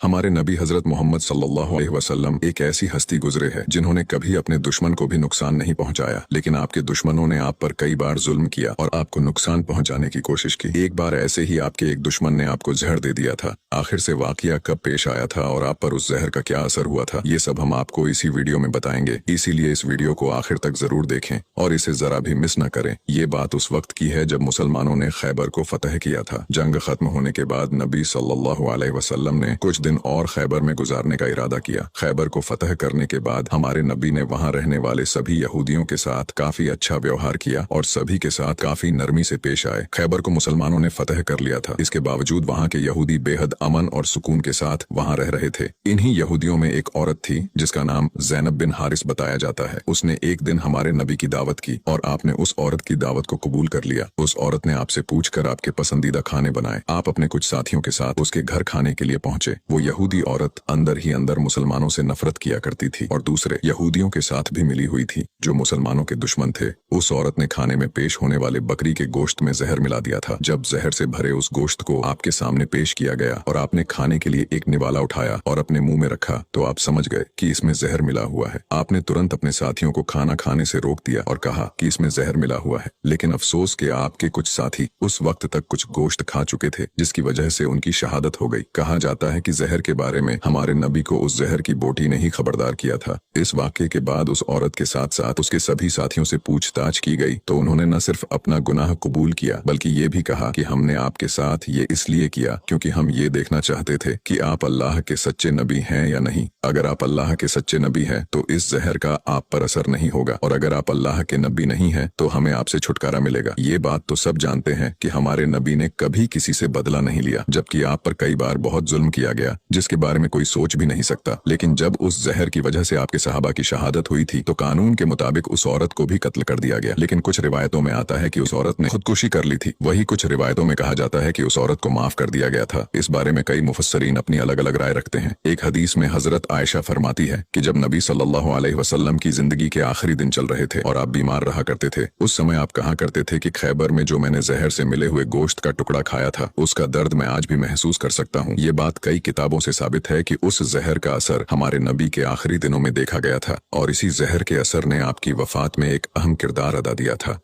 हमारे नबी हजरत मोहम्मद सल्लल्लाहु अलैहि वसल्लम एक ऐसी हस्ती गुजरे है जिन्होंने कभी अपने दुश्मन को भी नुकसान नहीं पहुंचाया, लेकिन आपके दुश्मनों ने आप पर कई बार जुल्म किया और आपको नुकसान पहुंचाने की कोशिश की। एक बार ऐसे ही आपके एक दुश्मन ने आपको जहर दे दिया था। आखिर से वाकया कब पेश आया था और आप पर उस जहर का क्या असर हुआ था, ये सब हम आपको इसी वीडियो में बताएंगे। इसीलिए इस वीडियो को आखिर तक जरूर देखें और इसे जरा भी मिस न करें। ये बात उस वक्त की है जब मुसलमानों ने खैबर को फतह किया था। जंग खत्म होने के बाद नबी सल्लल्लाहु अलैहि वसल्लम ने कुछ दिन और खैबर में गुजारने का इरादा किया। खैबर को फतह करने के बाद हमारे नबी ने वहां रहने वाले सभी यहूदियों के साथ काफी अच्छा व्यवहार किया और सभी के साथ काफी नरमी से पेश आए। खैबर को मुसलमानों ने फतह कर लिया था, इसके बावजूद वहां के यहूदी बेहद अमन और सुकून के साथ वहां रह रहे थे। इन्हीं यहूदियों में एक औरत थी जिसका नाम ज़ैनब बिन हारिस बताया जाता है। उसने एक दिन हमारे नबी की दावत की और आपने उस औरत की दावत को कबूल कर लिया। उस औरत ने आपसे पूछकर आपके पसंदीदा खाने बनाए। आप अपने कुछ साथियों के साथ उसके घर खाने के लिए पहुंचे। वो यहूदी औरत अंदर ही अंदर मुसलमानों से नफरत किया करती थी और दूसरे यहूदियों के साथ भी मिली हुई थी जो मुसलमानों के दुश्मन थे। उस औरत ने खाने में पेश होने वाले बकरी के गोश्त में जहर मिला दिया था। जब जहर से भरे उस गोश्त को आपके सामने पेश किया गया और आपने खाने के लिए एक निवाला उठाया और अपने मुंह में रखा तो आप समझ गए कि इसमें जहर मिला हुआ है। आपने तुरंत अपने साथियों को खाना खाने से रोक दिया और कहा कि इसमें जहर मिला हुआ है, लेकिन अफसोस के आपके कुछ साथी उस वक्त तक कुछ गोश्त खा चुके थे जिसकी वजह से उनकी शहादत हो गई। कहा जाता है कि जहर के बारे में हमारे नबी को उस जहर की बोटी ने ही खबरदार किया था। इस वाक़े के बाद उस औरत के साथ साथ उसके सभी साथियों से पूछताछ की गई तो उन्होंने न सिर्फ अपना गुनाह कबूल किया बल्कि ये भी कहा कि हमने आपके साथ ये इसलिए किया क्योंकि हम ये देखना चाहते थे कि आप अल्लाह के सच्चे नबी हैं या नहीं। अगर आप अल्लाह के सच्चे नबी हैं तो इस जहर का आप पर असर नहीं होगा और अगर आप अल्लाह के नबी नहीं हैं तो हमें आपसे छुटकारा मिलेगा। ये बात तो सब जानते हैं कि हमारे नबी ने कभी किसी से बदला नहीं लिया, जबकि आप पर कई बार बहुत जुल्म किया गया जिसके बारे में कोई सोच भी नहीं सकता। लेकिन जब उस जहर की वजह से आपके सहाबा की शहादत हुई थी तो कानून के मुताबिक उस औरत को भी कत्ल कर दिया गया। लेकिन कुछ रिवायतों में आता है कि उस औरत ने खुदकुशी कर ली थी। वही कुछ रिवायतों में कहा जाता है कि उस औरत को माफ कर दिया गया था। इस बारे में कई मुफस्सरीन अपनी अलग अलग राय रखते हैं। एक हदीस में हजरत आयशा फरमाती है कि जब नबी सल्लल्लाहु अलैहि वसल्लम की जिंदगी के आखिरी दिन चल रहे थे और आप बीमार रहा करते थे, उस समय आप कहा करते थे कि खैबर में जो मैंने जहर से मिले हुए गोश्त का टुकड़ा खाया था उसका दर्द मैं आज भी महसूस कर सकता हूँ। ये बात कई किताबों से साबित है कि उस जहर का असर हमारे नबी के आखिरी दिनों में देखा गया था और इसी जहर के असर ने आपकी वफात में एक अहम किरदार अदा दिया था।